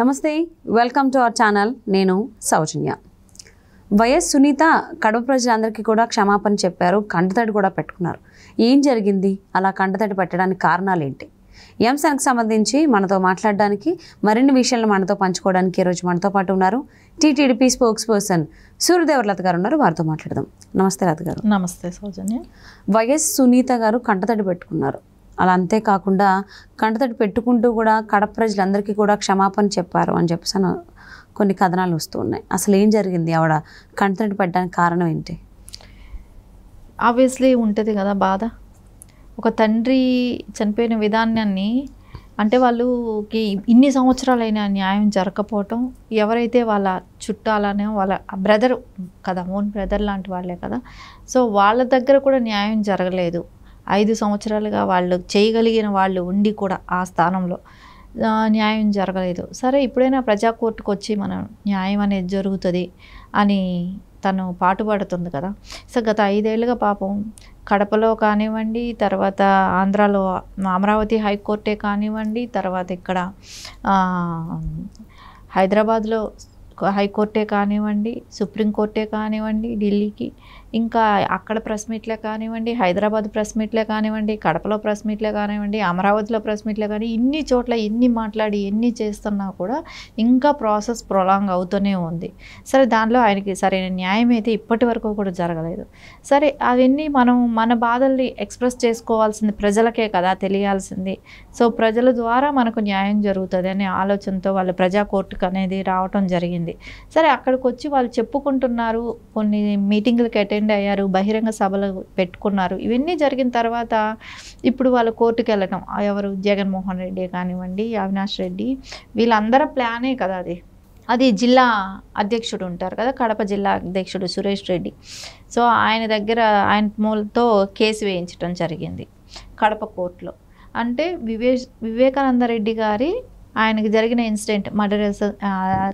నమస్తే, welcome to our channel. నేను సౌజన్య. YS Sunitha Kadapa ప్రజలందరికీ కూడా క్షమాపణ చెప్పారు, కంటతడి కూడా పెట్టుకున్నారు. ఏం జరిగింది? అలా కంటతడి పెట్టడానికి కారణాలు ఏంటి? ఈ అంశానికి సంబంధించి మనతో మాట్లాడడానికి, మరిన్ని విషయాలను మనతో పంచుకోవడానికి ఈరోజు మనతో పాటు ఉన్నారు టీటీడీపీ స్పోక్స్ పర్సన్ సూర్యదేవర్ లత గారు ఉన్నారు. వారితో మాట్లాడదాం. నమస్తే లత గారు. నమస్తే సౌజన్య. వైఎస్ సునీత గారు కంటతడి పెట్టుకున్నారు. అలా అంతేకాకుండా కంటతడి పెట్టుకుంటూ కూడా కడప ప్రజలందరికీ కూడా క్షమాపణ చెప్పారు అని చెప్పేసి కొన్ని కథనాలు వస్తూ ఉన్నాయి. అసలు ఏం జరిగింది? ఆవిడ కంటతడి పెట్టడానికి కారణం ఏంటి? ఆబ్వియస్లీ ఉంటుంది కదా బాధ. ఒక తండ్రి చనిపోయిన విధానాన్ని అంటే వాళ్ళకి ఇన్ని సంవత్సరాలైనా న్యాయం జరగకపోవటం, ఎవరైతే వాళ్ళ చుట్టాలనే వాళ్ళ బ్రదర్ కదా, ఓన్ బ్రదర్ లాంటి వాళ్ళే కదా, సో వాళ్ళ దగ్గర కూడా న్యాయం జరగలేదు. 5 సంవత్సరాలుగా వాళ్ళు చేయగలిగిన వాళ్ళు ఉండి కూడా ఆ స్థానంలో న్యాయం జరగలేదు. సరే, ఇప్పుడైనా ప్రజా కోర్టుకు వచ్చి మనం న్యాయం అనేది జరుగుతుంది అని తను పాటుపడుతుంది కదా. సో గత 5 ఏళ్ళుగా పాపం కడపలో కానివ్వండి, తర్వాత ఆంధ్రాలో అమరావతి హైకోర్టే కానివ్వండి, తర్వాత ఇక్కడ హైదరాబాద్లో హైకోర్టే కానివ్వండి, సుప్రీంకోర్టే కానివ్వండి, ఢిల్లీకి, ఇంకా అక్కడ ప్రెస్ మీట్లే కానివ్వండి, హైదరాబాద్ ప్రెస్ మీట్లే కానివ్వండి, కడపలో ప్రెస్ మీట్లే కానివ్వండి, అమరావతిలో ప్రెస్ మీట్లే కానీ ఇన్ని చోట్ల ఎన్ని మాట్లాడి ఎన్ని చేస్తున్నా కూడా ఇంకా ప్రాసెస్ ప్రొలాంగ్ అవుతూనే ఉంది. సరే, దానిలో ఆయనకి సరైన న్యాయం అయితే ఇప్పటి వరకు కూడా జరగలేదు. సరే, అవన్నీ మనం మన బాధల్ని ఎక్స్ప్రెస్ చేసుకోవాల్సింది ప్రజలకే కదా తెలియాల్సింది. సో ప్రజల ద్వారా మనకు న్యాయం జరుగుతుంది అనే ఆలోచనతో వాళ్ళు ప్రజా కోర్టుకు అనేది రావటం జరిగింది. సరే, అక్కడికి వచ్చి వాళ్ళు చెప్పుకుంటున్నారు, కొన్ని మీటింగ్లకు అటెండ్ అయ్యారు, బహిరంగ సభలు పెట్టుకున్నారు. ఇవన్నీ జరిగిన తర్వాత ఇప్పుడు వాళ్ళు కోర్టుకు వెళ్ళటం, ఎవరు జగన్మోహన్ రెడ్డి కానివ్వండి, అవినాష్ రెడ్డి, వీళ్ళందరూ ప్లానే కదా అది జిల్లా అధ్యక్షుడు ఉంటారు కదా, కడప జిల్లా అధ్యక్షుడు సురేష్ రెడ్డి. సో ఆయన దగ్గర ఆయన మూలతో కేసు వేయించడం జరిగింది కడప కోర్టులో. అంటే వివేకానంద రెడ్డి గారి ఆయనకి జరిగిన ఇన్సిడెంట్ మర్డర్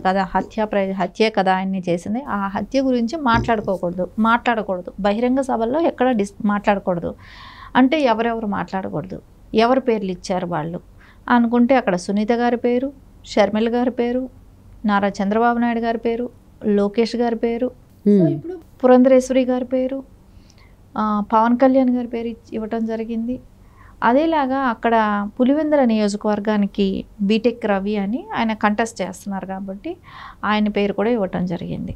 కదా, హత్య కదా ఆయన్ని చేసింది. ఆ హత్య గురించి మాట్లాడకూడదు బహిరంగ సభల్లో ఎక్కడ మాట్లాడకూడదు. అంటే ఎవరెవరు మాట్లాడకూడదు, ఎవరు పేర్లు ఇచ్చారు వాళ్ళు అనుకుంటే అక్కడ సునీత గారి పేరు, షర్మిల గారి పేరు, నారా చంద్రబాబు నాయుడు గారి పేరు, లోకేష్ గారి పేరు, ఇప్పుడు పురంధరేశ్వరి గారి పేరు, పవన్ కళ్యాణ్ గారి పేరు ఇవ్వటం జరిగింది. అదేలాగా అక్కడ పులివెందుల నియోజకవర్గానికి బీటెక్ రవి అని ఆయన కంటెస్ట్ చేస్తున్నారు కాబట్టి ఆయన పేరు కూడా ఇవ్వటం జరిగింది.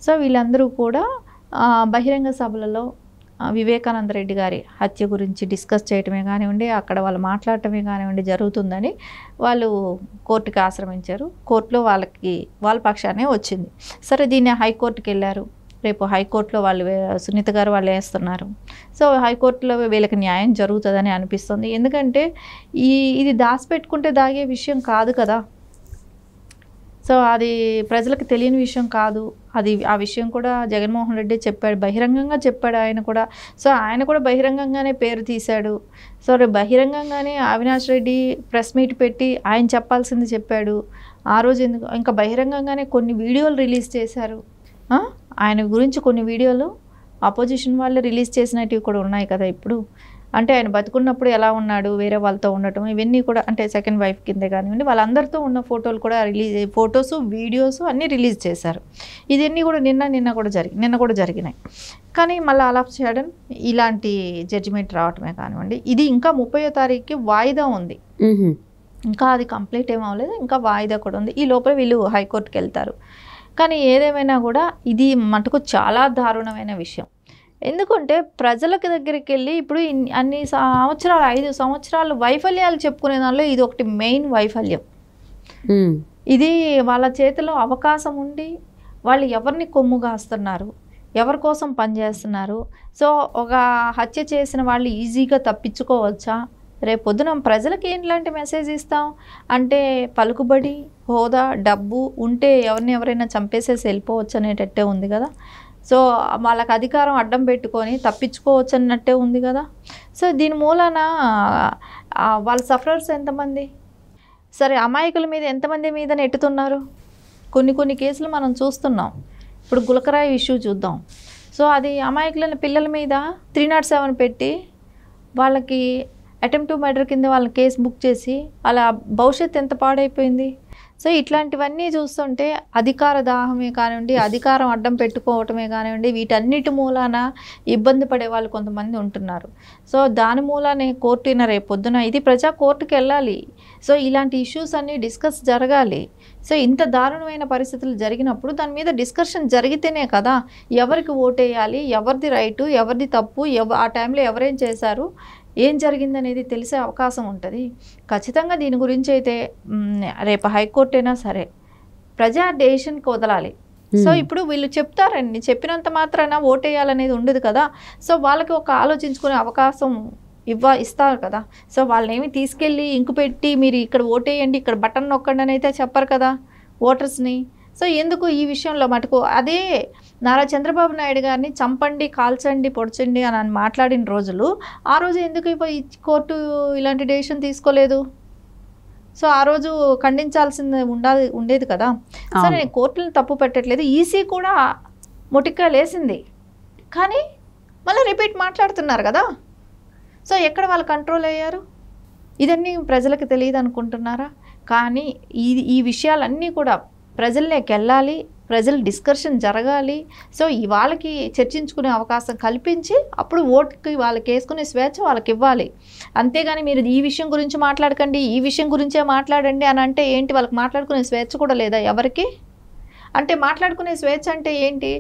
సో వీళ్ళందరూ కూడా బహిరంగ సభలలో వివేకానంద రెడ్డి గారి హత్య గురించి డిస్కస్ చేయటమే కానివ్వండి, అక్కడ వాళ్ళు మాట్లాడటమే కానివ్వండి జరుగుతుందని వాళ్ళు కోర్టుకి ఆశ్రమించారు. కోర్టులో వాళ్ళ పక్షానే వచ్చింది. సరే, దీన్ని హైకోర్టుకి వెళ్ళారు. రేపు హైకోర్టులో వాళ్ళు సునీత గారు వాళ్ళు వేస్తున్నారు. సో హైకోర్టులో వీళ్ళకి న్యాయం జరుగుతుందని అనిపిస్తుంది. ఎందుకంటే ఇది దాచిపెట్టుకుంటే దాగే విషయం కాదు కదా. సో అది ప్రజలకు తెలియని విషయం కాదు. ఆ విషయం కూడా జగన్మోహన్ రెడ్డి చెప్పాడు, బహిరంగంగా చెప్పాడు ఆయన కూడా. సో ఆయన కూడా బహిరంగంగానే పేరు తీశాడు. సో బహిరంగంగానే అవినాష్ రెడ్డి ప్రెస్ మీట్ పెట్టి ఆయన చెప్పాల్సింది చెప్పాడు. ఆ రోజు ఎందుకు ఇంకా బహిరంగంగానే కొన్ని వీడియోలు రిలీజ్ చేశారు. ఆయన గురించి కొన్ని వీడియోలు అపోజిషన్ వాళ్ళు రిలీజ్ చేసినవి కూడా ఉన్నాయి కదా. ఇప్పుడు అంటే ఆయన బతుకున్నప్పుడు ఎలా ఉన్నాడు, వేరే వాళ్ళతో ఉండటం, ఇవన్నీ కూడా అంటే సెకండ్ వైఫ్ కిందే కానివ్వండి, వాళ్ళందరితో ఉన్న ఫోటోలు కూడా ఫొటోస్ వీడియోస్ అన్నీ రిలీజ్ చేశారు. ఇవన్నీ కూడా నిన్న కూడా జరిగినాయి. కానీ మళ్ళీ అలా చేయడం ఇలాంటి జడ్జిమెంట్ రావటమే కానివ్వండి. ఇది ఇంకా 30వ తారీఖుకి వాయిదా ఉంది. ఇంకా అది కంప్లీట్ ఏం అవ్వలేదు, ఇంకా వాయిదా కూడా ఉంది. ఈ లోపల వీళ్ళు హైకోర్టుకి వెళ్తారు. కానీ ఏదేమైనా కూడా ఇది మటుకు చాలా దారుణమైన విషయం. ఎందుకంటే ప్రజలకు దగ్గరికి వెళ్ళి ఇప్పుడు అన్ని సంవత్సరాలు 5 సంవత్సరాలు వైఫల్యాలు చెప్పుకునే దానిలో ఇది ఒకటి మెయిన్ వైఫల్యం. ఇది వాళ్ళ చేతిలో అవకాశం ఉండి వాళ్ళు ఎవరిని కొమ్ము కాస్తున్నారు, ఎవరి కోసం పనిచేస్తున్నారు. సో ఒక హత్య చేసిన వాళ్ళు ఈజీగా తప్పించుకోవచ్చా? రేపు పొద్దున ప్రజలకు ఏంట్లాంటి మెసేజ్ ఇస్తాం అంటే పలుకుబడి, హోదా, డబ్బు ఉంటే ఎవరైనా చంపేసేసి వెళ్ళిపోవచ్చు అనేటట్టే ఉంది కదా. సో వాళ్ళకి అధికారం అడ్డం పెట్టుకొని తప్పించుకోవచ్చు అన్నట్టే ఉంది కదా. సో దీని మూలన వాళ్ళ సఫరర్స్ ఎంతమంది? సరే, అమాయకుల మీద ఎంతమంది మీద నెట్టుతున్నారు? కొన్ని కేసులు మనం చూస్తున్నాం. ఇప్పుడు గులకరాయి ఇష్యూ చూద్దాం. సో అది అమాయకులైన పిల్లల మీద 307 పెట్టి వాళ్ళకి అటెంప్ట్ టు మర్డర్ కింద వాళ్ళ కేసు బుక్ చేసి వాళ్ళ భవిష్యత్తు ఎంత పాడైపోయింది. సో ఇట్లాంటివన్నీ చూస్తుంటే అధికార దాహమే కానివ్వండి, అధికారం అడ్డం పెట్టుకోవటమే కానివ్వండి, వీటన్నిటి మూలాన ఇబ్బంది పడే వాళ్ళు కొంతమంది ఉంటున్నారు. సో దాని మూలానే కోర్టున రేపు పొద్దున ఇది ప్రజా కోర్టుకి వెళ్ళాలి. సో ఇలాంటి ఇష్యూస్ అన్నీ డిస్కస్ జరగాలి. సో ఇంత దారుణమైన పరిస్థితులు జరిగినప్పుడు దాని మీద డిస్కషన్ జరిగితేనే కదా ఎవరికి ఓటేయాలి, ఎవరిది రైటు, ఎవరిది తప్పు, ఆ టైంలో ఎవరేం చేశారు, ఏం జరిగిందనేది తెలిసే అవకాశం ఉంటుంది. ఖచ్చితంగా దీని గురించి అయితే రేపు హైకోర్టు అయినా సరే ప్రజా డెసిషన్కి వదలాలి. సో ఇప్పుడు వీళ్ళు చెప్తారండి, చెప్పినంత మాత్రాన ఓటేయాలనేది ఉండదు కదా. సో వాళ్ళకి ఒక ఆలోచించుకునే అవకాశం ఇస్తారు కదా. సో వాళ్ళని ఏమి తీసుకెళ్ళి ఇంకు పెట్టి మీరు ఇక్కడ ఓటేయండి, ఇక్కడ బటన్ నొక్కండి అని అయితే చెప్పరు కదా ఓటర్స్ని. సో ఎందుకు ఈ విషయంలో మటుకు అదే నారా చంద్రబాబు నాయుడు గారిని చంపండి, కాల్చండి, పొడచండి అని మాట్లాడిన రోజులు ఆ రోజు ఎందుకు ఈ కోర్టు ఇలాంటి డెసిషన్ తీసుకోలేదు? సో ఆ రోజు ఖండించాల్సింది ఉండేది కదా. సరే నేను కోర్టులను తప్పు పెట్టట్లేదు, ఈసీ కూడా మొటిక్కాయలు వేసింది, కానీ మళ్ళీ రిపీట్ మాట్లాడుతున్నారు కదా. సో ఎక్కడ వాళ్ళు కంట్రోల్ అయ్యారు? ఇదన్నీ ప్రజలకు తెలియదు అనుకుంటున్నారా? కానీ ఈ విషయాలన్నీ కూడా ప్రజల్లోకి వెళ్ళాలి, ప్రజల డిస్కషన్ జరగాలి. సో వాళ్ళకి చర్చించుకునే అవకాశం కల్పించి అప్పుడు ఓటుకి వాళ్ళకి వేసుకునే స్వేచ్ఛ వాళ్ళకి ఇవ్వాలి. అంతేగాని మీరు ఈ విషయం గురించి మాట్లాడకండి, ఈ విషయం గురించే మాట్లాడండి అని అంటే ఏంటి? వాళ్ళకి మాట్లాడుకునే స్వేచ్ఛ కూడా లేదా ఎవరికి? అంటే మాట్లాడుకునే స్వేచ్ఛ అంటే ఏంటి?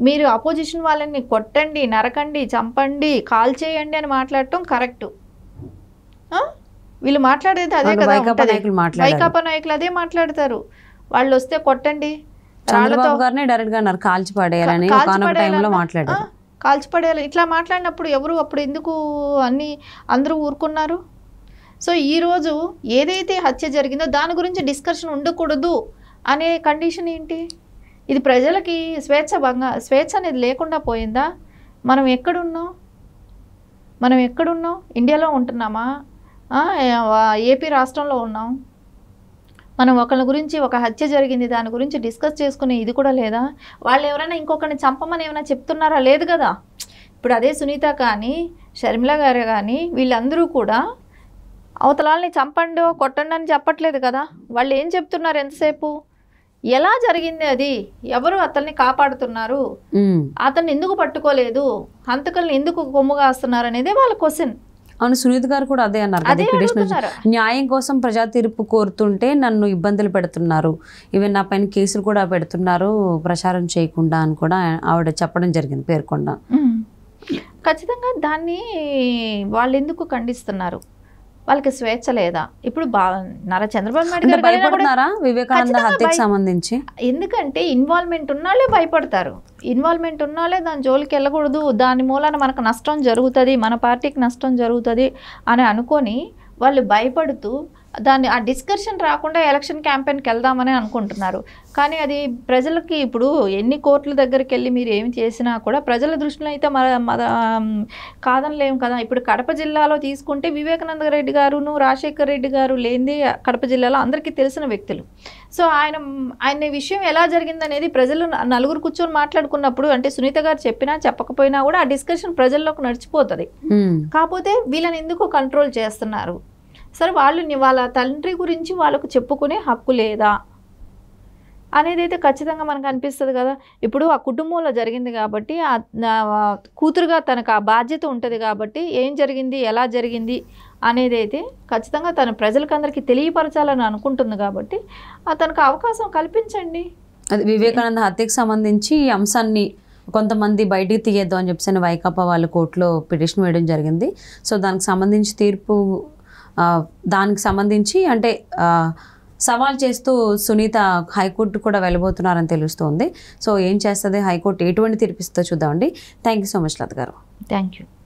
మీరు అపోజిషన్ వాళ్ళని కొట్టండి, నరకండి, చంపండి, కాల్ చేయండి అని మాట్లాడటం కరెక్టు. వీళ్ళు మాట్లాడేది అదే కదా. వైకాపా నాయకులు అదే మాట్లాడతారు. వాళ్ళు వస్తే కొట్టండి, కాల్చిపడేయాలి ఇట్లా మాట్లాడినప్పుడు ఎవరు అప్పుడు ఎందుకు అందరూ ఊరుకున్నారు? సో ఈరోజు ఏదైతే హత్య జరిగిందో దాని గురించి డిస్కషన్ ఉండకూడదు అనే కండిషన్ ఏంటి? ఇది ప్రజలకి స్వేచ్ఛ అనేది లేకుండా పోయిందా? మనం ఎక్కడున్నాం? ఇండియాలో ఉంటున్నామా? ఏపీ రాష్ట్రంలో ఉన్నాం. మనం ఒకళ్ళ గురించి ఒక హత్య జరిగింది దాని గురించి డిస్కస్ చేసుకునే ఇది కూడా లేదా? వాళ్ళు ఎవరైనా ఇంకొకరిని చంపమని ఏమైనా చెప్తున్నారా? లేదు కదా. ఇప్పుడు అదే సునీత కానీ షర్మిల గారు కానీ వీళ్ళందరూ కూడా అవతలాల్ని చంపండి కొట్టండి అని చెప్పట్లేదు కదా. వాళ్ళు ఏం చెప్తున్నారు? ఎంతసేపు ఎలా జరిగింది, అది ఎవరు అతన్ని కాపాడుతున్నారు, అతన్ని ఎందుకు పట్టుకోలేదు, హంతకుల్ని ఎందుకు కొమ్ముగాస్తున్నారు అనేది వాళ్ళ క్వశ్చన్. అవును, సునీత గారు కూడా అదే అన్నారు. న్యాయం కోసం ప్రజా తీర్పు కోరుతుంటే నన్ను ఇబ్బందులు పెడుతున్నారు, ఈవెన్ నా పైన కేసులు కూడా పెడుతున్నారు ప్రచారం చేయకుండా అని కూడా ఆవిడ చెప్పడం జరిగింది, పేర్కొండ. ఖచ్చితంగా దాన్ని వాళ్ళు ఎందుకు ఖండిస్తున్నారు? వాళ్ళకి స్వేచ్ఛ లేదా? ఇప్పుడు నారా చంద్రబాబు నాయుడు గారు భయపడుతున్నారా వివేకానంద హత్యకు సంబంధించి? ఎందుకంటే ఇన్వాల్వ్మెంట్ ఉన్నాళ్ళే భయపడతారు. ఇన్వాల్వ్మెంట్ ఉన్నాళ్ళే దాని జోలికి వెళ్ళకూడదు, దాని మూలాన మనకు నష్టం జరుగుతుంది, మన పార్టీకి నష్టం జరుగుతుంది అని అనుకొని వాళ్ళు భయపడుతూ దాన్ని ఆ డిస్కషన్ రాకుండా ఎలక్షన్ క్యాంపెయిన్కి వెళ్దామని అనుకుంటున్నారు. కానీ అది ప్రజలకి ఇప్పుడు ఎన్ని కోర్టుల దగ్గరికి వెళ్ళి మీరు ఏమి చేసినా కూడా ప్రజల దృష్టిలో అయితే కాదనలేము కదా. ఇప్పుడు కడప జిల్లాలో తీసుకుంటే వివేకానంద రెడ్డి గారును రాజశేఖర్ రెడ్డి గారు లేనిది కడప జిల్లాలో అందరికీ తెలిసిన వ్యక్తులు. సో ఆయన విషయం ఎలా జరిగిందనేది ప్రజలు నలుగురు కూర్చొని మాట్లాడుకున్నప్పుడు, అంటే సునీత గారు చెప్పినా చెప్పకపోయినా కూడా ఆ డిస్కషన్ ప్రజల్లోకి నడిచిపోతుంది. కాకపోతే వీళ్ళని ఎందుకు కంట్రోల్ చేస్తున్నారు? సరే వాళ్ళు వాళ్ళ తండ్రి గురించి వాళ్ళకు చెప్పుకునే హక్కు లేదా అనేది అయితే ఖచ్చితంగా మనకు అనిపిస్తుంది కదా. ఇప్పుడు ఆ కుటుంబంలో జరిగింది కాబట్టి కూతురుగా తనకు ఆ బాధ్యత ఉంటుంది కాబట్టి ఏం జరిగింది, ఎలా జరిగింది అనేది అయితే ఖచ్చితంగా తన ప్రజలకందరికీ తెలియపరచాలని అనుకుంటుంది కాబట్టి తనకు అవకాశం కల్పించండి. అది వివేకానంద హత్యకు సంబంధించి ఈ అంశాన్ని కొంతమంది బయటికి తీయద్దు అని చెప్పేసి వైకాపా వాళ్ళు కోర్టులో పిటిషన్ వేయడం జరిగింది. సో దానికి సంబంధించి తీర్పు దానికి సంబంధించి అంటే సవాల్ చేస్తూ సునీత హైకోర్టు కూడా వెళ్ళబోతున్నారని తెలుస్తోంది. సో ఏం చేస్తుంది హైకోర్టు, ఎటువంటి తీర్పిస్తుందో చూద్దామండి. థ్యాంక్ యూ సో మచ్ లత గారు. Thank you.